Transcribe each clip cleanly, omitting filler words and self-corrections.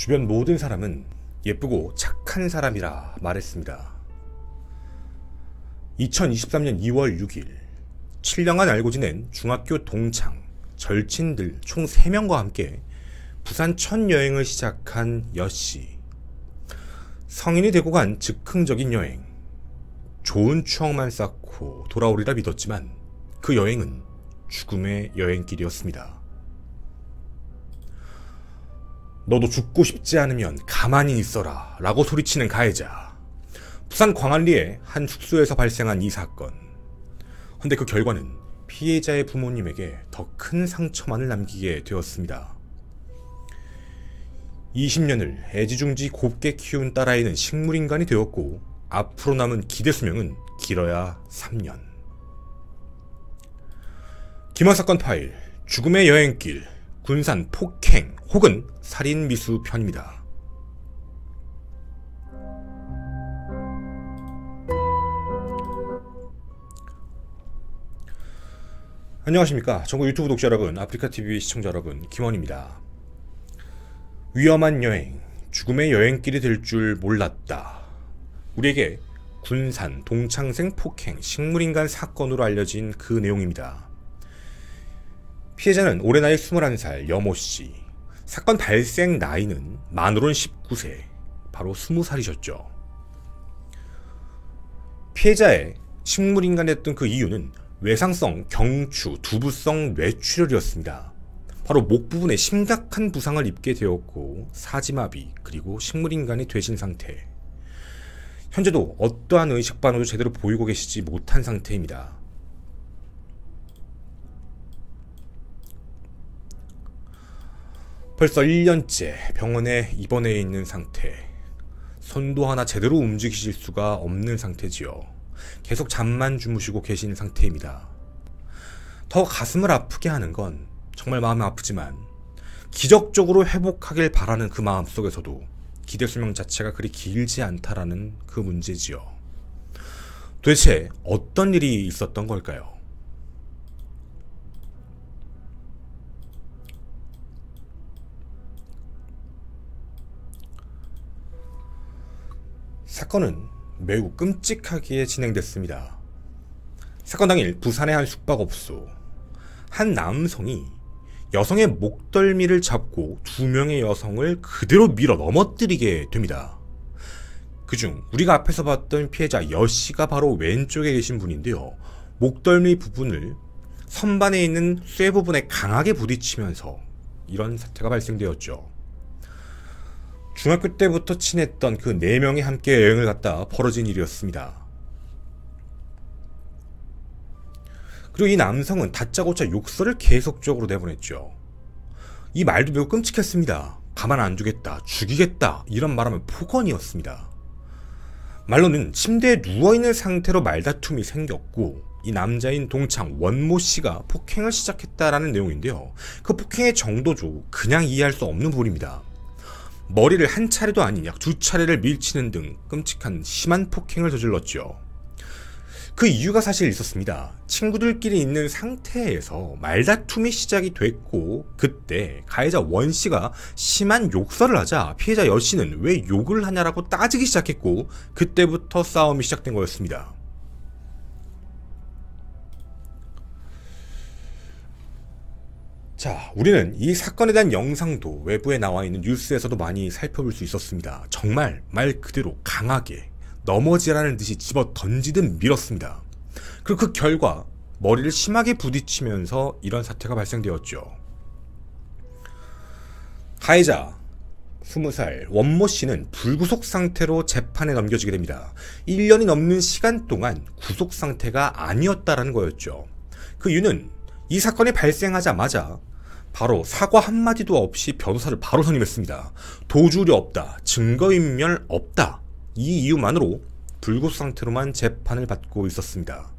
주변 모든 사람은 예쁘고 착한 사람이라 말했습니다. 2023년 2월 6일 7년간 알고 지낸 중학교 동창, 절친들 총 3명과 함께 부산 첫 여행을 시작한 여씨. 성인이 되고 간 즉흥적인 여행. 좋은 추억만 쌓고 돌아오리라 믿었지만 그 여행은 죽음의 여행길이었습니다. 너도 죽고 싶지 않으면 가만히 있어라 라고 소리치는 가해자. 부산 광안리의 한 숙소에서 발생한 이 사건. 근데 그 결과는 피해자의 부모님에게 더 큰 상처만을 남기게 되었습니다. 20년을 애지중지 곱게 키운 딸아이는 식물인간이 되었고 앞으로 남은 기대 수명은 길어야 3년. 김하 사건 파일, 죽음의 여행길, 군산 폭행 혹은 살인 미수 편입니다. 안녕하십니까. 전국 유튜브 독자 여러분, 아프리카TV 시청자 여러분, 김원입니다. 위험한 여행, 죽음의 여행길이 될 줄 몰랐다. 우리에게 군산 동창생 폭행 식물인간 사건으로 알려진 그 내용입니다. 피해자는 올해 나이 21살 여모씨. 사건 발생 나이는 만으로는 19세, 바로 20살이셨죠. 피해자의 식물인간이었던 그 이유는 외상성 경추 두부성 뇌출혈이었습니다. 바로 목 부분에 심각한 부상을 입게 되었고 사지마비 그리고 식물인간이 되신 상태. 현재도 어떠한 의식 반응도 제대로 보이고 계시지 못한 상태입니다. 벌써 1년째 병원에 입원해 있는 상태. 손도 하나 제대로 움직이실 수가 없는 상태지요. 계속 잠만 주무시고 계신 상태입니다. 더 가슴을 아프게 하는 건 정말 마음이 아프지만 기적적으로 회복하길 바라는 그 마음 속에서도 기대 수명 자체가 그리 길지 않다라는 그 문제지요. 도대체 어떤 일이 있었던 걸까요? 사건은 매우 끔찍하게 진행됐습니다. 사건 당일 부산의 한 숙박업소. 한 남성이 여성의 목덜미를 잡고 2명의 여성을 그대로 밀어 넘어뜨리게 됩니다. 그중 우리가 앞에서 봤던 피해자 여씨가 바로 왼쪽에 계신 분인데요. 목덜미 부분을 선반에 있는 쇠 부분에 강하게 부딪히면서 이런 사태가 발생되었죠. 중학교 때부터 친했던 그 4명이 함께 여행을 갔다 벌어진 일이었습니다. 그리고 이 남성은 다짜고짜 욕설을 계속적으로 내보냈죠. 이 말도 매우 끔찍했습니다. 가만 안 두겠다, 죽이겠다 이런 말하면 폭언이었습니다. 말로는 침대에 누워있는 상태로 말다툼이 생겼고 이 남자인 동창 원모씨가 폭행을 시작했다라는 내용인데요. 그 폭행의 정도죠. 그냥 이해할 수 없는 부분입니다. 머리를 한 차례도 아닌 약 2차례를 밀치는 등 끔찍한 심한 폭행을 저질렀죠. 그 이유가 사실 있었습니다. 친구들끼리 있는 상태에서 말다툼이 시작이 됐고 그때 가해자 원씨가 심한 욕설을 하자 피해자 여씨는 왜 욕을 하냐라고 따지기 시작했고 그때부터 싸움이 시작된 거였습니다. 자, 우리는 이 사건에 대한 영상도 외부에 나와 있는 뉴스에서도 많이 살펴볼 수 있었습니다. 정말 말 그대로 강하게 넘어지라는 듯이 집어 던지듯 밀었습니다. 그리고 그 결과 머리를 심하게 부딪히면서 이런 사태가 발생되었죠. 가해자 20살 원모 씨는 불구속 상태로 재판에 넘겨지게 됩니다. 1년이 넘는 시간 동안 구속 상태가 아니었다라는 거였죠. 그 이유는 이 사건이 발생하자마자 바로 사과 한마디도 없이 변호사를 바로 선임했습니다. 도주우려 없다, 증거인멸 없다, 이 이유만으로 불구속 상태로만 재판을 받고 있었습니다.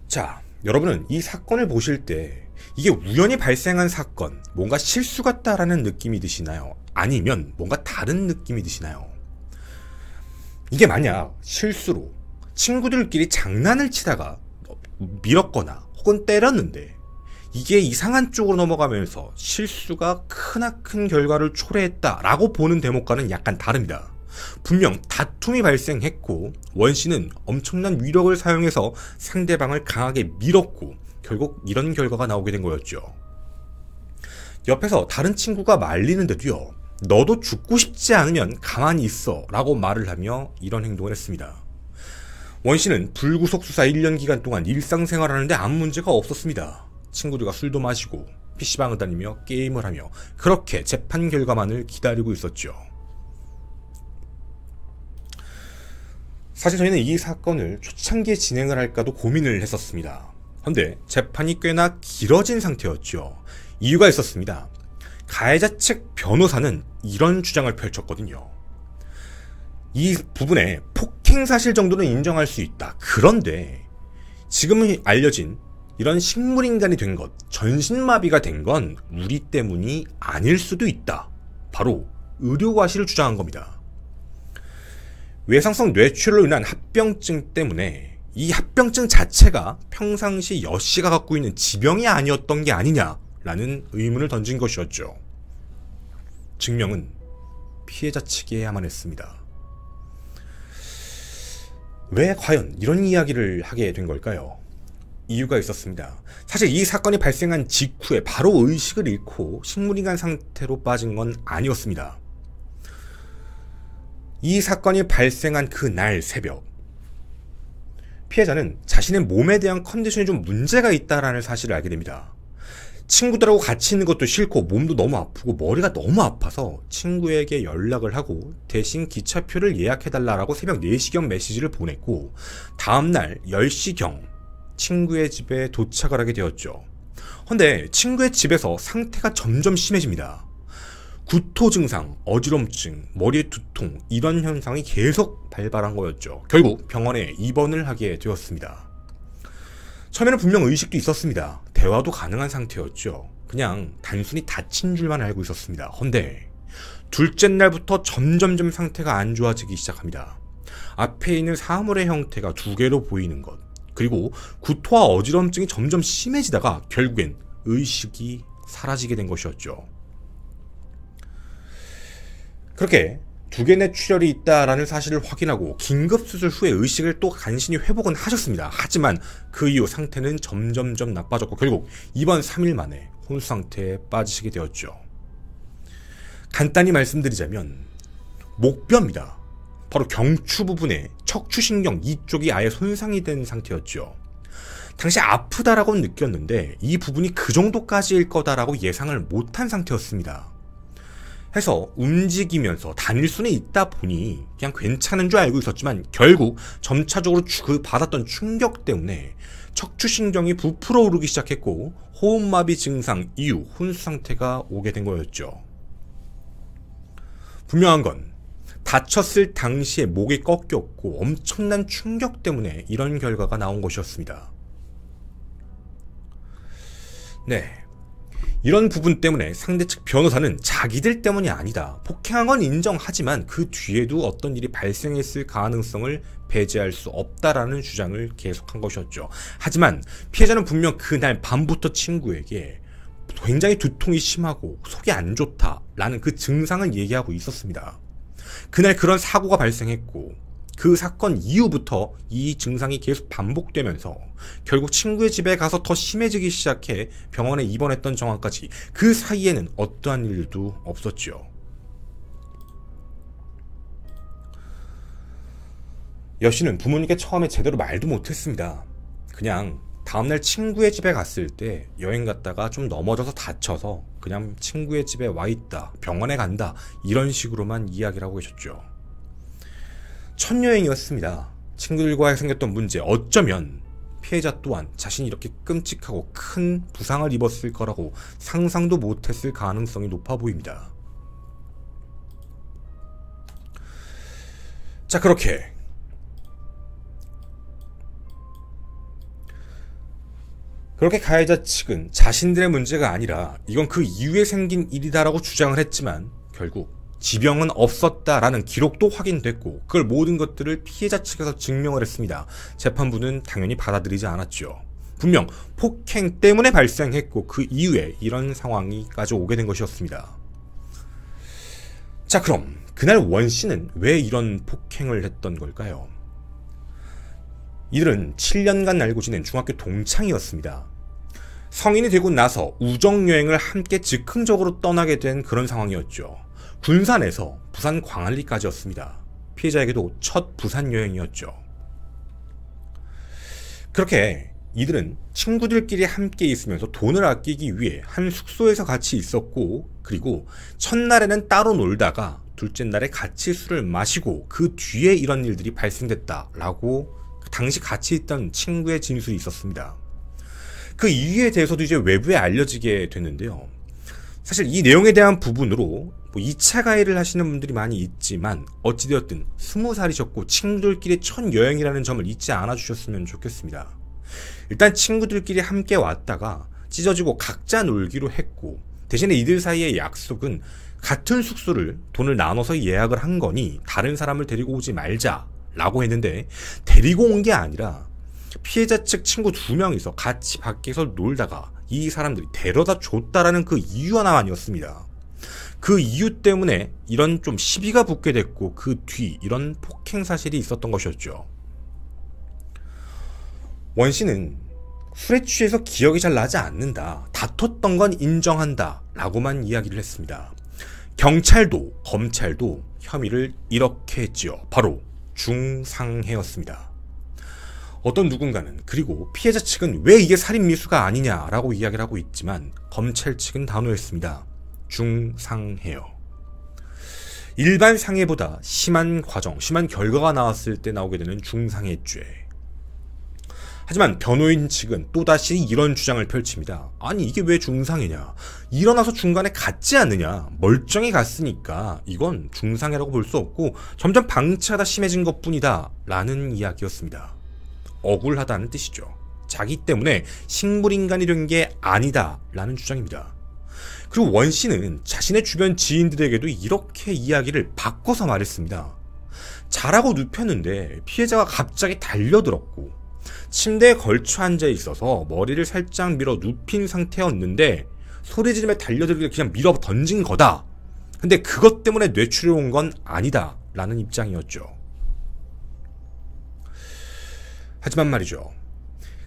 자, 여러분은 이 사건을 보실 때 이게 우연히 발생한 사건, 뭔가 실수 같다라는 느낌이 드시나요? 아니면 뭔가 다른 느낌이 드시나요? 이게 만약 실수로 친구들끼리 장난을 치다가 밀었거나 혹은 때렸는데 이게 이상한 쪽으로 넘어가면서 실수가 크나큰 결과를 초래했다라고 보는 대목과는 약간 다릅니다. 분명 다툼이 발생했고 원씨는 엄청난 위력을 사용해서 상대방을 강하게 밀었고 결국 이런 결과가 나오게 된 거였죠. 옆에서 다른 친구가 말리는데도요, 너도 죽고 싶지 않으면 가만히 있어 라고 말을 하며 이런 행동을 했습니다. 원씨는 불구속 수사 1년 기간 동안 일상생활하는데 아무 문제가 없었습니다. 친구들과 술도 마시고 PC방을 다니며 게임을 하며 그렇게 재판 결과만을 기다리고 있었죠. 사실 저희는 이 사건을 초창기에 진행을 할까도 고민을 했었습니다. 그런데 재판이 꽤나 길어진 상태였죠. 이유가 있었습니다. 가해자 측 변호사는 이런 주장을 펼쳤거든요. 이 부분에 폭행 사실 정도는 인정할 수 있다. 그런데 지금 알려진 이런 식물인간이 된 것, 전신마비가 된 건 우리 때문이 아닐 수도 있다. 바로 의료과실을 주장한 겁니다. 외상성 뇌출혈로 인한 합병증 때문에 이 합병증 자체가 평상시 여씨가 갖고 있는 지병이 아니었던 게 아니냐라는 의문을 던진 것이었죠. 증명은 피해자 측이 해야만 했습니다. 왜 과연 이런 이야기를 하게 된 걸까요? 이유가 있었습니다. 사실 이 사건이 발생한 직후에 바로 의식을 잃고 식물인간 상태로 빠진 건 아니었습니다. 이 사건이 발생한 그날 새벽, 피해자는 자신의 몸에 대한 컨디션이 좀 문제가 있다라는 사실을 알게 됩니다. 친구들하고 같이 있는 것도 싫고 몸도 너무 아프고 머리가 너무 아파서 친구에게 연락을 하고 대신 기차표를 예약해달라고 새벽 4시경 메시지를 보냈고 다음날 10시경 친구의 집에 도착을 하게 되었죠. 근데 친구의 집에서 상태가 점점 심해집니다. 구토 증상, 어지럼증, 머리에 두통 이런 현상이 계속 발발한 거였죠. 결국 병원에 입원을 하게 되었습니다. 처음에는 분명 의식도 있었습니다. 대화도 가능한 상태였죠. 그냥 단순히 다친 줄만 알고 있었습니다. 헌데 둘째 날부터 점점점 상태가 안 좋아지기 시작합니다. 앞에 있는 사물의 형태가 2개로 보이는 것, 그리고 구토와 어지럼증이 점점 심해지다가 결국엔 의식이 사라지게 된 것이었죠. 그렇게 2개 뇌출혈이 있다라는 사실을 확인하고 긴급수술 후에 의식을 또 간신히 회복은 하셨습니다. 하지만 그 이후 상태는 점점점 나빠졌고 결국 입원 3일 만에 혼수 상태에 빠지시게 되었죠. 간단히 말씀드리자면 목뼈입니다. 바로 경추 부분에 척추신경 이쪽이 아예 손상이 된 상태였죠. 당시 아프다라고 느꼈는데 이 부분이 그 정도까지일 거다라고 예상을 못한 상태였습니다. 해서 움직이면서 다닐 수는 있다 보니 그냥 괜찮은 줄 알고 있었지만 결국 점차적으로 받았던 충격 때문에 척추신경이 부풀어 오르기 시작했고 호흡마비 증상 이후 혼수 상태가 오게 된 거였죠. 분명한 건 다쳤을 당시에 목이 꺾였고 엄청난 충격 때문에 이런 결과가 나온 것이었습니다. 네. 이런 부분 때문에 상대측 변호사는 자기들 때문이 아니다. 폭행한 건 인정하지만 그 뒤에도 어떤 일이 발생했을 가능성을 배제할 수 없다라는 주장을 계속한 것이었죠. 하지만 피해자는 분명 그날 밤부터 친구에게 굉장히 두통이 심하고 속이 안 좋다라는 그 증상을 얘기하고 있었습니다. 그날 그런 사고가 발생했고 그 사건 이후부터 이 증상이 계속 반복되면서 결국 친구의 집에 가서 더 심해지기 시작해 병원에 입원했던 정황까지 그 사이에는 어떠한 일도 없었죠. 여씨는 부모님께 처음에 제대로 말도 못했습니다. 그냥 다음날 친구의 집에 갔을 때 여행 갔다가 좀 넘어져서 다쳐서 그냥 친구의 집에 와있다, 병원에 간다 이런 식으로만 이야기를 하고 계셨죠. 첫 여행이었습니다. 친구들과 생겼던 문제, 어쩌면 피해자 또한 자신이 이렇게 끔찍하고 큰 부상을 입었을 거라고 상상도 못했을 가능성이 높아 보입니다. 자, 그렇게 가해자 측은 자신들의 문제가 아니라 이건 그 이후에 생긴 일이다라고 주장을 했지만 결국 지병은 없었다라는 기록도 확인됐고 그걸 모든 것들을 피해자 측에서 증명을 했습니다. 재판부는 당연히 받아들이지 않았죠. 분명 폭행 때문에 발생했고 그 이후에 이런 상황이까지 오게 된 것이었습니다. 자, 그럼 그날 원 씨는 왜 이런 폭행을 했던 걸까요? 이들은 7년간 알고 지낸 중학교 동창이었습니다. 성인이 되고 나서 우정여행을 함께 즉흥적으로 떠나게 된 그런 상황이었죠. 군산에서 부산 광안리까지였습니다. 피해자에게도 첫 부산 여행이었죠. 그렇게 이들은 친구들끼리 함께 있으면서 돈을 아끼기 위해 한 숙소에서 같이 있었고, 그리고 첫날에는 따로 놀다가 둘째 날에 같이 술을 마시고 그 뒤에 이런 일들이 발생됐다라고 당시 같이 있던 친구의 진술이 있었습니다. 그 이유에 대해서도 이제 외부에 알려지게 됐는데요. 사실 이 내용에 대한 부분으로 2차 가해를 하시는 분들이 많이 있지만 어찌되었든 20살이셨고 친구들끼리 첫 여행이라는 점을 잊지 않아 주셨으면 좋겠습니다. 일단 친구들끼리 함께 왔다가 찢어지고 각자 놀기로 했고, 대신에 이들 사이의 약속은 같은 숙소를 돈을 나눠서 예약을 한 거니 다른 사람을 데리고 오지 말자라고 했는데, 데리고 온 게 아니라 피해자 측 친구 2명이서 같이 밖에서 놀다가 이 사람들이 데려다 줬다라는 그 이유 하나만이었습니다. 그 이유 때문에 이런 좀 시비가 붙게 됐고 그 뒤 이런 폭행 사실이 있었던 것이었죠. 원 씨는 술에 취해서 기억이 잘 나지 않는다, 다퉜던 건 인정한다 라고만 이야기를 했습니다. 경찰도 검찰도 혐의를 이렇게 했지요. 바로 중상해였습니다. 어떤 누군가는, 그리고 피해자 측은 왜 이게 살인미수가 아니냐라고 이야기를 하고 있지만 검찰 측은 단호했습니다. 중상해요. 일반 상해보다 심한 과정, 심한 결과가 나왔을 때 나오게 되는 중상해죄. 하지만 변호인 측은 또다시 이런 주장을 펼칩니다. 아니 이게 왜 중상해냐, 일어나서 중간에 갔지 않느냐, 멀쩡히 갔으니까 이건 중상해라고 볼 수 없고 점점 방치하다 심해진 것뿐이다 라는 이야기였습니다. 억울하다는 뜻이죠. 자기 때문에 식물인간이 된 게 아니다 라는 주장입니다. 그리고 원 씨는 자신의 주변 지인들에게도 이렇게 이야기를 바꿔서 말했습니다. 자라고 눕혔는데 피해자가 갑자기 달려들었고 침대에 걸쳐 앉아 있어서 머리를 살짝 밀어 눕힌 상태였는데 소리 지르며 달려들길래 그냥 밀어 던진 거다. 근데 그것 때문에 뇌출혈 온 건 아니다 라는 입장이었죠. 하지만 말이죠,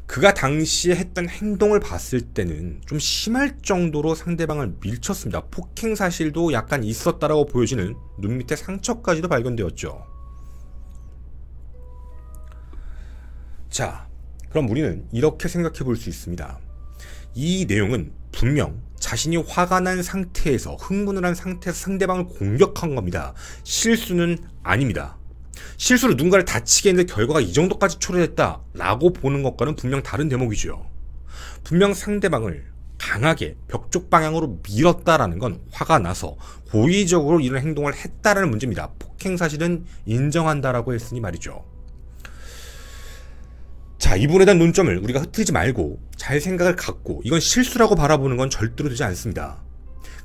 그가 당시에 했던 행동을 봤을 때는 좀 심할 정도로 상대방을 밀쳤습니다. 폭행 사실도 약간 있었다라고 보여지는 눈 밑에 상처까지도 발견되었죠. 자, 그럼 우리는 이렇게 생각해 볼 수 있습니다. 이 내용은 분명 자신이 화가 난 상태에서, 흥분을 한 상태에서 상대방을 공격한 겁니다. 실수는 아닙니다. 실수로 누군가를 다치게 했는데 결과가 이 정도까지 초래됐다 라고 보는 것과는 분명 다른 대목이죠. 분명 상대방을 강하게 벽 쪽 방향으로 밀었다라는 건 화가 나서 고의적으로 이런 행동을 했다라는 문제입니다. 폭행 사실은 인정한다라고 했으니 말이죠. 자, 이 부분에 대한 논점을 우리가 흐트리지 말고 잘 생각을 갖고 이건 실수라고 바라보는 건 절대로 되지 않습니다.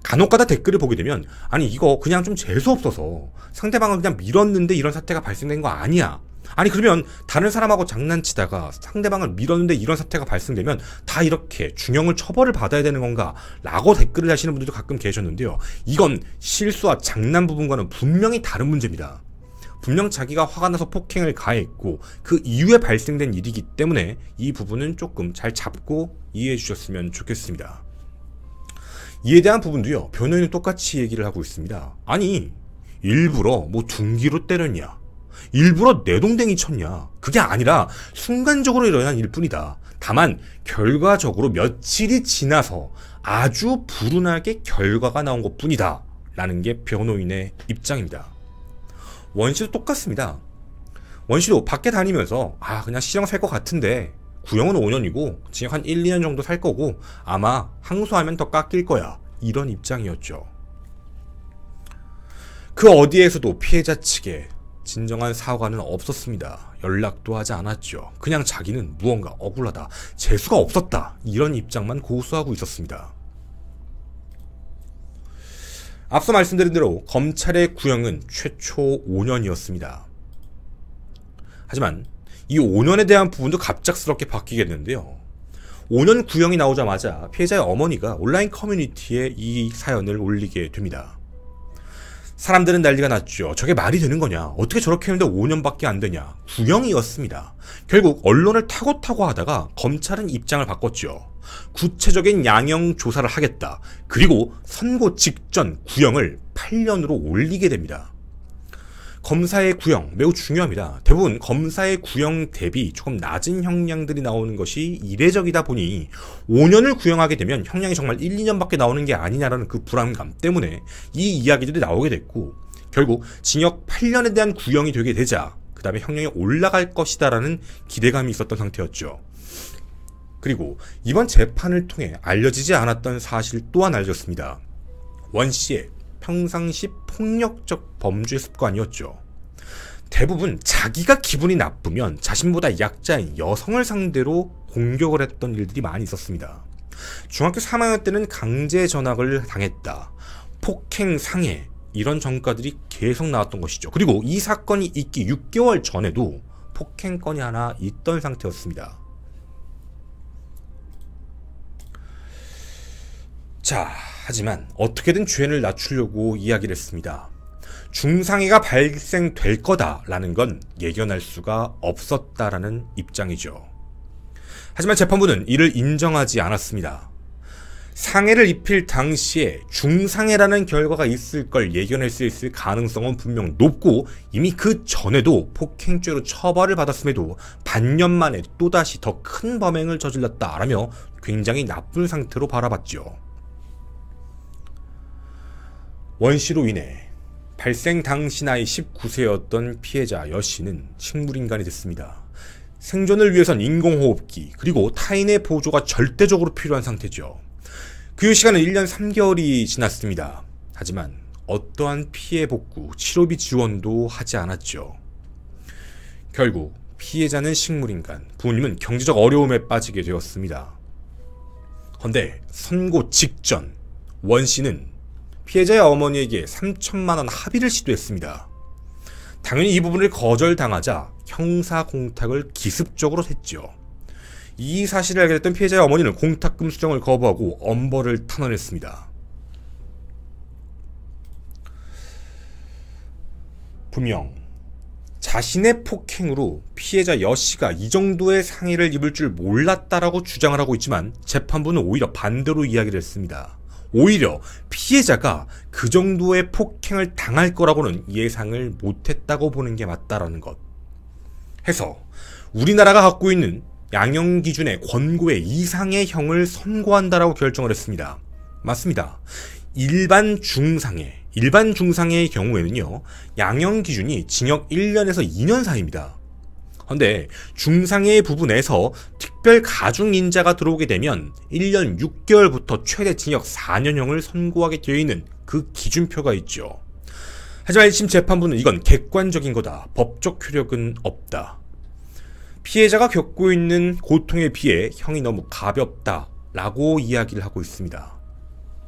간혹가다 댓글을 보게 되면 아니 이거 그냥 좀 재수없어서 상대방을 그냥 밀었는데 이런 사태가 발생된 거 아니야, 아니 그러면 다른 사람하고 장난치다가 상대방을 밀었는데 이런 사태가 발생되면 다 이렇게 중형을 처벌을 받아야 되는 건가 라고 댓글을 하시는 분들도 가끔 계셨는데요. 이건 실수와 장난 부분과는 분명히 다른 문제입니다. 분명 자기가 화가 나서 폭행을 가했고 그 이후에 발생된 일이기 때문에 이 부분은 조금 잘 잡고 이해해 주셨으면 좋겠습니다. 이에 대한 부분도요, 변호인은 똑같이 얘기를 하고 있습니다. 아니 일부러 뭐 둔기로 때렸냐, 일부러 내동댕이 쳤냐, 그게 아니라 순간적으로 일어난 일뿐이다. 다만 결과적으로 며칠이 지나서 아주 불운하게 결과가 나온 것뿐이다 라는 게 변호인의 입장입니다. 원씨도 똑같습니다. 원씨도 밖에 다니면서 그냥 시정 살 것 같은데 구형은 5년이고 징역 한 1, 2년 정도 살 거고 아마 항소하면 더 깎일 거야, 이런 입장이었죠. 그 어디에서도 피해자 측에 진정한 사과는 없었습니다. 연락도 하지 않았죠. 그냥 자기는 무언가 억울하다, 재수가 없었다, 이런 입장만 고수하고 있었습니다. 앞서 말씀드린 대로 검찰의 구형은 최초 5년이었습니다. 하지만 이 5년에 대한 부분도 갑작스럽게 바뀌게 됐는데요. 5년 구형이 나오자마자 피해자의 어머니가 온라인 커뮤니티에 이 사연을 올리게 됩니다. 사람들은 난리가 났죠. 저게 말이 되는 거냐? 어떻게 저렇게 했는데 5년밖에 안 되냐? 구형이었습니다. 결국 언론을 타고 하다가 검찰은 입장을 바꿨죠. 구체적인 양형 조사를 하겠다. 그리고 선고 직전 구형을 8년으로 올리게 됩니다. 검사의 구형 매우 중요합니다. 대부분 검사의 구형 대비 조금 낮은 형량들이 나오는 것이 이례적이다 보니 5년을 구형하게 되면 형량이 정말 1, 2년밖에 나오는 게 아니냐라는 그 불안감 때문에 이 이야기들이 나오게 됐고, 결국 징역 8년에 대한 구형이 되게 되자 그 다음에 형량이 올라갈 것이다라는 기대감이 있었던 상태였죠. 그리고 이번 재판을 통해 알려지지 않았던 사실 또한 알려졌습니다. 원 씨의 평상시 폭력적 범죄 습관이었죠. 대부분 자기가 기분이 나쁘면 자신보다 약자인 여성을 상대로 공격을 했던 일들이 많이 있었습니다. 중학교 3학년 때는 강제 전학을 당했다, 폭행, 상해, 이런 전과들이 계속 나왔던 것이죠. 그리고 이 사건이 있기 6개월 전에도 폭행건이 하나 있던 상태였습니다. 자, 하지만 어떻게든 죄를 낮추려고 이야기를 했습니다. 중상해가 발생될 거다라는 건 예견할 수가 없었다라는 입장이죠. 하지만 재판부는 이를 인정하지 않았습니다. 상해를 입힐 당시에 중상해라는 결과가 있을 걸 예견할 수 있을 가능성은 분명 높고, 이미 그 전에도 폭행죄로 처벌을 받았음에도 반년 만에 또다시 더 큰 범행을 저질렀다라며 굉장히 나쁜 상태로 바라봤죠. 원 씨로 인해 발생 당시 나이 19세였던 피해자 여 씨는 식물인간이 됐습니다. 생존을 위해선 인공호흡기 그리고 타인의 보조가 절대적으로 필요한 상태죠. 그 시간은 1년 3개월이 지났습니다. 하지만 어떠한 피해 복구, 치료비 지원도 하지 않았죠. 결국 피해자는 식물인간, 부모님은 경제적 어려움에 빠지게 되었습니다. 그런데 선고 직전 원 씨는 피해자의 어머니에게 3천만 원 합의를 시도했습니다. 당연히 이 부분을 거절당하자 형사공탁을 기습적으로 했죠. 이 사실을 알게 됐던 피해자의 어머니는 공탁금 수령을 거부하고 엄벌을 탄원했습니다. 분명 자신의 폭행으로 피해자 여 씨가 이 정도의 상해를 입을 줄 몰랐다라고 주장을 하고 있지만, 재판부는 오히려 반대로 이야기를 했습니다. 오히려 피해자가 그 정도의 폭행을 당할 거라고는 예상을 못했다고 보는 게 맞다라는 것. 해서 우리나라가 갖고 있는 양형 기준의 권고의 이상의 형을 선고한다라고 결정을 했습니다. 맞습니다. 일반 중상해의 경우에는요, 양형 기준이 징역 1년에서 2년 사이입니다. 그런데 중상해의 부분에서 특별 가중인자가 들어오게 되면 1년 6개월부터 최대 징역 4년형을 선고하게 되어 있는 그 기준표가 있죠. 하지만 1심 재판부는 이건 객관적인 거다, 법적 효력은 없다, 피해자가 겪고 있는 고통에 비해 형이 너무 가볍다라고 이야기를 하고 있습니다.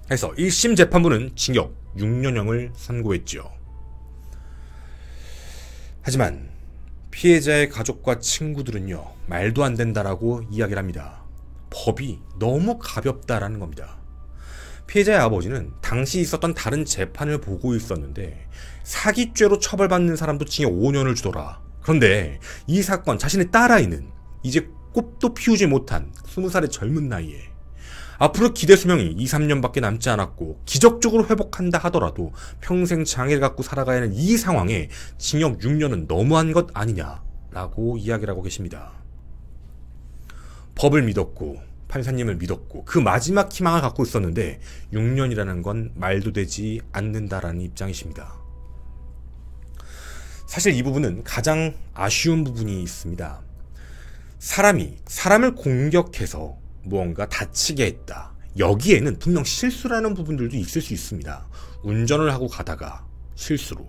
그래서 1심 재판부는 징역 6년형을 선고했죠. 하지만 피해자의 가족과 친구들은요, 말도 안 된다라고 이야기를 합니다. 법이 너무 가볍다라는 겁니다. 피해자의 아버지는 당시 있었던 다른 재판을 보고 있었는데 사기죄로 처벌받는 사람도 징역 5년을 주더라. 그런데 이 사건, 자신의 딸아이는 이제 꽃도 피우지 못한 20살의 젊은 나이에 앞으로 기대 수명이 2, 3년밖에 남지 않았고 기적적으로 회복한다 하더라도 평생 장애를 갖고 살아가야 하는 이 상황에 징역 6년은 너무한 것 아니냐라고 이야기를 하고 계십니다. 법을 믿었고 판사님을 믿었고 그 마지막 희망을 갖고 있었는데 6년이라는 건 말도 되지 않는다라는 입장이십니다. 사실 이 부분은 가장 아쉬운 부분이 있습니다. 사람이 사람을 공격해서 무언가 다치게 했다, 여기에는 분명 실수라는 부분들도 있을 수 있습니다. 운전을 하고 가다가 실수로,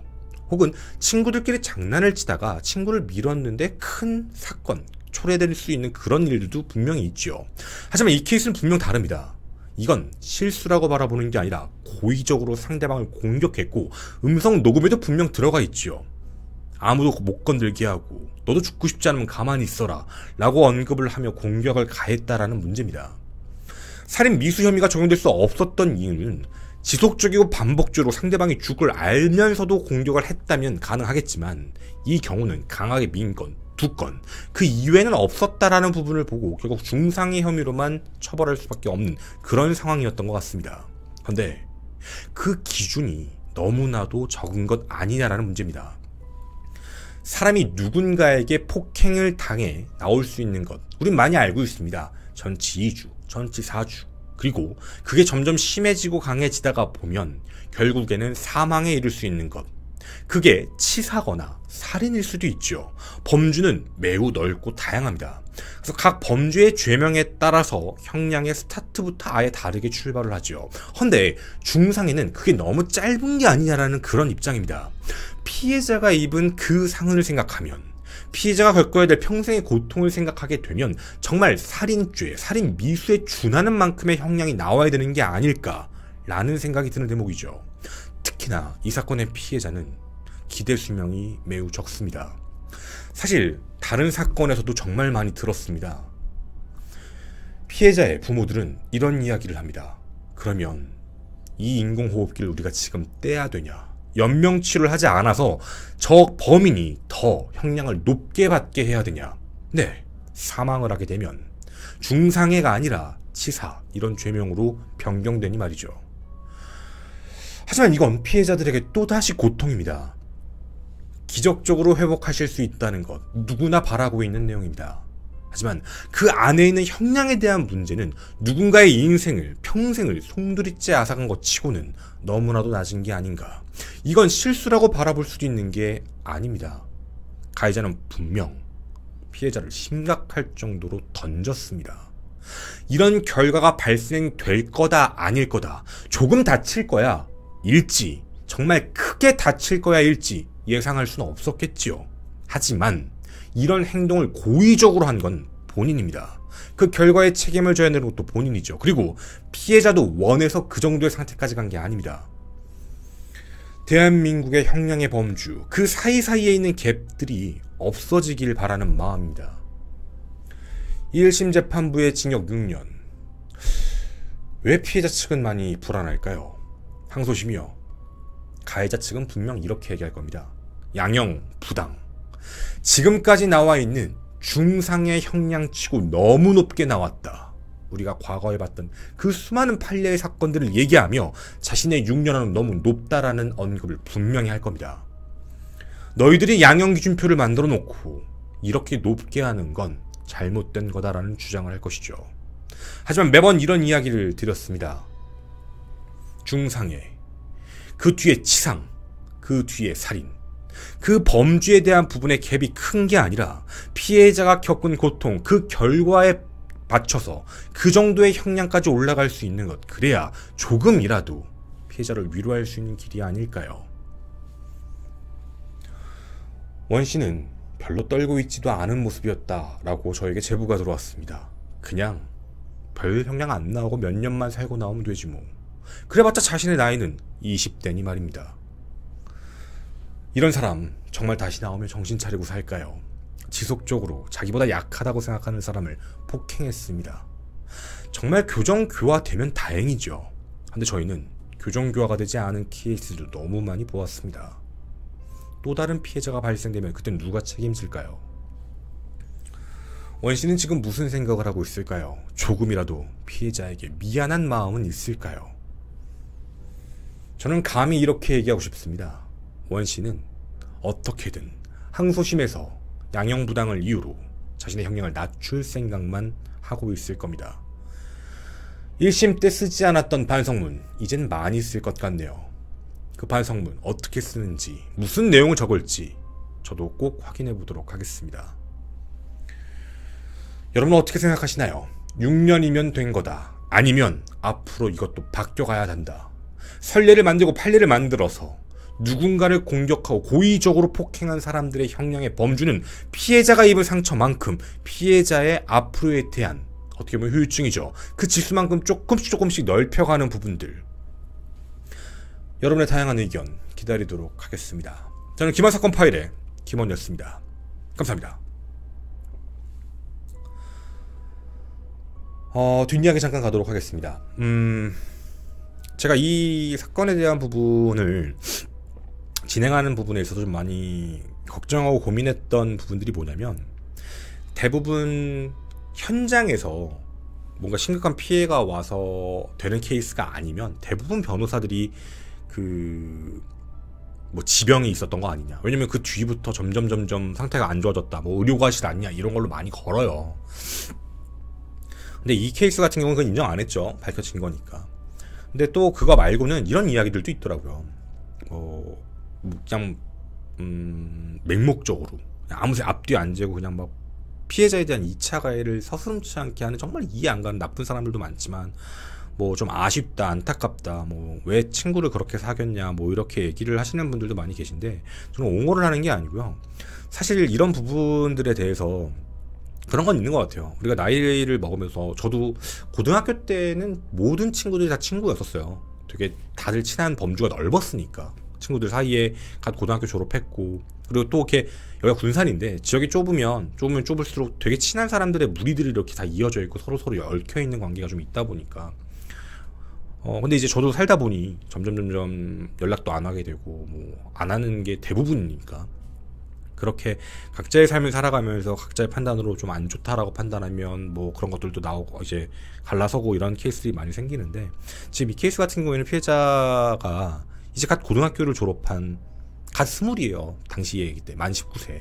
혹은 친구들끼리 장난을 치다가 친구를 밀었는데 큰 사건, 초래될 수 있는 그런 일들도 분명히 있죠. 하지만 이 케이스는 분명 다릅니다. 이건 실수라고 바라보는 게 아니라 고의적으로 상대방을 공격했고 음성 녹음에도 분명 들어가 있죠. 아무도 못 건들게 하고 너도 죽고 싶지 않으면 가만히 있어라 라고 언급을 하며 공격을 가했다라는 문제입니다. 살인 미수 혐의가 적용될 수 없었던 이유는 지속적이고 반복적으로 상대방이 죽을 알면서도 공격을 했다면 가능하겠지만 이 경우는 강하게 민 건, 2건, 그 이외에는 없었다라는 부분을 보고 결국 중상해 혐의로만 처벌할 수밖에 없는 그런 상황이었던 것 같습니다. 그런데 그 기준이 너무나도 적은 것 아니냐라는 문제입니다. 사람이 누군가에게 폭행을 당해 나올 수 있는 것, 우린 많이 알고 있습니다. 전치 2주, 전치 4주, 그리고 그게 점점 심해지고 강해지다가 보면 결국에는 사망에 이를 수 있는 것, 그게 치사거나 살인일 수도 있죠. 범주는 매우 넓고 다양합니다. 그래서 각 범죄의 죄명에 따라서 형량의 스타트부터 아예 다르게 출발을 하죠. 헌데 중상해는 그게 너무 짧은 게 아니냐라는 그런 입장입니다. 피해자가 입은 그 상흔을 생각하면, 피해자가 겪어야 될 평생의 고통을 생각하게 되면 정말 살인죄, 살인 미수에 준하는 만큼의 형량이 나와야 되는 게 아닐까라는 생각이 드는 대목이죠. 특히나 이 사건의 피해자는 기대 수명이 매우 적습니다. 사실 다른 사건에서도 정말 많이 들었습니다. 피해자의 부모들은 이런 이야기를 합니다. 그러면 이 인공호흡기를 우리가 지금 떼야 되냐? 연명치료를 하지 않아서 저 범인이 더 형량을 높게 받게 해야 되냐? 네, 사망을 하게 되면 중상해가 아니라 치사, 이런 죄명으로 변경되니 말이죠. 하지만 이건 피해자들에게 또다시 고통입니다. 기적적으로 회복하실 수 있다는 것, 누구나 바라고 있는 내용입니다. 하지만 그 안에 있는 형량에 대한 문제는 누군가의 인생을, 평생을 송두리째 앗아간 것 치고는 너무나도 낮은 게 아닌가. 이건 실수라고 바라볼 수도 있는 게 아닙니다. 가해자는 분명 피해자를 심각할 정도로 던졌습니다. 이런 결과가 발생될 거다, 아닐 거다, 조금 다칠 거야, 일지, 정말 크게 다칠 거야, 일지 예상할 수는 없었겠지요. 하지만 이런 행동을 고의적으로 한 건 본인입니다. 그 결과의 책임을 져야 되는 것도 본인이죠. 그리고 피해자도 원해서 그 정도의 상태까지 간 게 아닙니다. 대한민국의 형량의 범주, 그 사이사이에 있는 갭들이 없어지길 바라는 마음입니다. 1심 재판부의 징역 6년. 왜 피해자 측은 많이 불안할까요? 항소심이요. 가해자 측은 분명 이렇게 얘기할 겁니다. 양형 부당. 지금까지 나와 있는 중상의 형량치고 너무 높게 나왔다. 우리가 과거에 봤던 그 수많은 판례의 사건들을 얘기하며 자신의 6년은 너무 높다라는 언급을 분명히 할 겁니다. 너희들이 양형 기준표를 만들어 놓고 이렇게 높게 하는 건 잘못된 거다라는 주장을 할 것이죠. 하지만 매번 이런 이야기를 드렸습니다. 중상해, 그 뒤에 치상, 그 뒤에 살인, 그 범죄에 대한 부분의 갭이 큰 게 아니라 피해자가 겪은 고통, 그 결과에 맞춰서 그 정도의 형량까지 올라갈 수 있는 것, 그래야 조금이라도 피해자를 위로할 수 있는 길이 아닐까요? 원 씨는 별로 떨고 있지도 않은 모습이었다라고 저에게 제보가 들어왔습니다. 그냥 별 형량 안 나오고 몇 년만 살고 나오면 되지 뭐. 그래봤자 자신의 나이는 20대니 말입니다. 이런 사람 정말 다시 나오면 정신 차리고 살까요? 지속적으로 자기보다 약하다고 생각하는 사람을 폭행했습니다. 정말 교정교화되면 다행이죠. 근데 저희는 교정교화가 되지 않은 케이스를 너무 많이 보았습니다. 또 다른 피해자가 발생되면 그땐 누가 책임질까요? 원씨는 지금 무슨 생각을 하고 있을까요? 조금이라도 피해자에게 미안한 마음은 있을까요? 저는 감히 이렇게 얘기하고 싶습니다. 원씨는 어떻게든 항소심에서 양형부당을 이유로 자신의 형량을 낮출 생각만 하고 있을 겁니다. 1심 때 쓰지 않았던 반성문, 이젠 많이 쓸 것 같네요. 그 반성문 어떻게 쓰는지, 무슨 내용을 적을지 저도 꼭 확인해 보도록 하겠습니다. 여러분은 어떻게 생각하시나요? 6년이면 된 거다, 아니면 앞으로 이것도 바뀌어가야 한다. 선례를 만들고 판례를 만들어서 누군가를 공격하고 고의적으로 폭행한 사람들의 형량의 범주는 피해자가 입은 상처만큼 피해자의 앞으로에 대한 어떻게 보면 후유증이죠. 그 지수만큼 조금씩 넓혀가는 부분들. 여러분의 다양한 의견 기다리도록 하겠습니다. 저는 기말사건 파일의 김원이었습니다. 감사합니다. 뒷이야기 잠깐 가도록 하겠습니다. 제가 이 사건에 대한 부분을 진행하는 부분에 있어서 좀 많이 걱정하고 고민했던 부분들이 뭐냐면, 대부분 현장에서 뭔가 심각한 피해가 와서 되는 케이스가 아니면 대부분 변호사들이 뭐 지병이 있었던 거 아니냐, 왜냐면 그 뒤부터 점점 상태가 안 좋아졌다, 뭐 의료과실 아니냐, 이런 걸로 많이 걸어요. 근데 이 케이스 같은 경우는 그건 인정 안 했죠. 밝혀진 거니까. 근데 또 그거 말고는 이런 이야기들도 있더라고요. 그냥 맹목적으로 그냥 아무 생각 앞뒤 안 재고 그냥 막 피해자에 대한 2차 가해를 서스름치 않게 하는 정말 이해 안 가는 나쁜 사람들도 많지만, 뭐 좀 아쉽다, 안타깝다, 뭐 왜 친구를 그렇게 사귀었냐, 뭐 이렇게 얘기를 하시는 분들도 많이 계신데, 저는 옹호를 하는 게 아니고요. 사실 이런 부분들에 대해서 그런 건 있는 것 같아요. 우리가 나이를 먹으면서, 저도 고등학교 때는 모든 친구들이 다 친구였었어요. 되게 다들 친한 범주가 넓었으니까. 친구들 사이에 갓 고등학교 졸업했고, 그리고 또 이렇게 여기가 군산인데 지역이 좁으면 좁을수록 되게 친한 사람들의 무리들이 이렇게 다 이어져 있고 서로 얽혀 있는 관계가 좀 있다 보니까, 근데 이제 저도 살다 보니 점점 연락도 안 하게 되고 뭐 안 하는 게 대부분이니까, 그렇게 각자의 삶을 살아가면서 각자의 판단으로 좀 안 좋다라고 판단하면 뭐 그런 것들도 나오고 이제 갈라서고 이런 케이스들이 많이 생기는데, 지금 이 케이스 같은 경우에는 피해자가 이제 갓 고등학교를 졸업한 갓 20이에요. 당시에 그때 만 19세.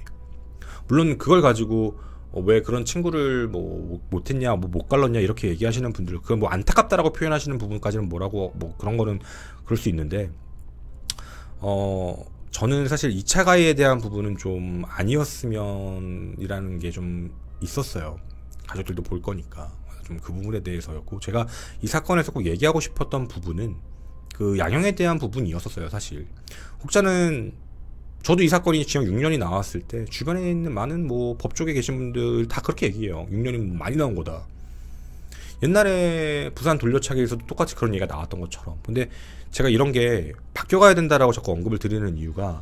물론 그걸 가지고 왜 그런 친구를 뭐 못했냐, 뭐 못 갈랐냐 이렇게 얘기하시는 분들, 그건 뭐 안타깝다라고 표현하시는 부분까지는 뭐라고 뭐 그런 거는 그럴 수 있는데, 저는 사실 2차 가해에 대한 부분은 좀 아니었으면이라는 게 좀 있었어요. 가족들도 볼 거니까 좀 그 부분에 대해서였고, 제가 이 사건에서 꼭 얘기하고 싶었던 부분은 그 양형에 대한 부분이었었어요. 사실 혹자는, 저도 이 사건이 징역 6년이 나왔을 때 주변에 있는 많은 뭐 법조계 계신 분들 다 그렇게 얘기해요. 6년이 많이 나온 거다. 옛날에 부산 돌려차기에서도 똑같이 그런 얘기가 나왔던 것처럼. 근데 제가 이런 게 바뀌어가야 된다라고 자꾸 언급을 드리는 이유가,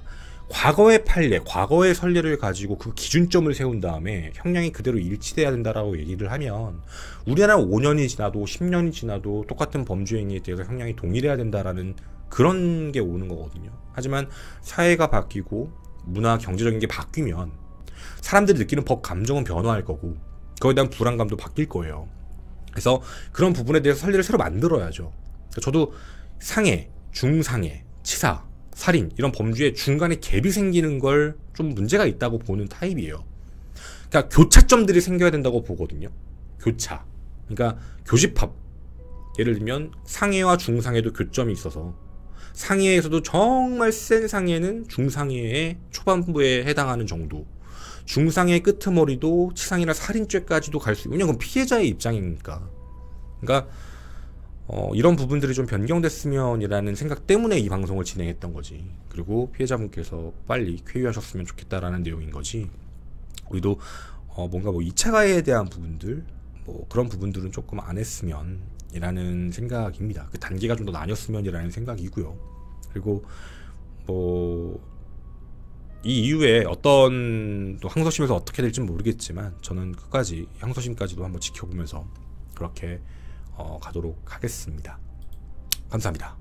과거의 판례, 과거의 선례를 가지고 그 기준점을 세운 다음에 형량이 그대로 일치돼야 된다라고 얘기를 하면, 우리나라 5년이 지나도 10년이 지나도 똑같은 범죄 행위에 대해서 형량이 동일해야 된다라는 그런 게 오는 거거든요. 하지만 사회가 바뀌고 문화, 경제적인 게 바뀌면 사람들이 느끼는 법 감정은 변화할 거고, 그거에 대한 불안감도 바뀔 거예요. 그래서 그런 부분에 대해서 선례를 새로 만들어야죠. 저도 상해, 중상해, 치사, 살인 이런 범죄에 중간에 갭이 생기는 걸 좀 문제가 있다고 보는 타입이에요. 그러니까 교차점들이 생겨야 된다고 보거든요. 교차. 그러니까 교집합. 예를 들면 상해와 중상해도 교점이 있어서, 상해에서도 정말 센 상해는 중상해의 초반부에 해당하는 정도, 중상해의 끄트머리도 치상이나 살인죄까지도 갈 수 있고, 왜냐면 그건 피해자의 입장이니까. 그러니까 이런 부분들이 좀 변경됐으면이라는 생각 때문에 이 방송을 진행했던 거지. 그리고 피해자분께서 빨리 쾌유하셨으면 좋겠다라는 내용인 거지. 우리도 뭔가 뭐 2차 가해에 대한 부분들, 뭐 그런 부분들은 조금 안 했으면 이라는 생각입니다. 그 단계가 좀 더 나뉘었으면 이라는 생각이고요. 그리고 뭐 이 이후에 어떤 또 항소심에서 어떻게 될지는 모르겠지만, 저는 끝까지 항소심까지도 한번 지켜보면서 그렇게 가도록 하겠습니다. 감사합니다.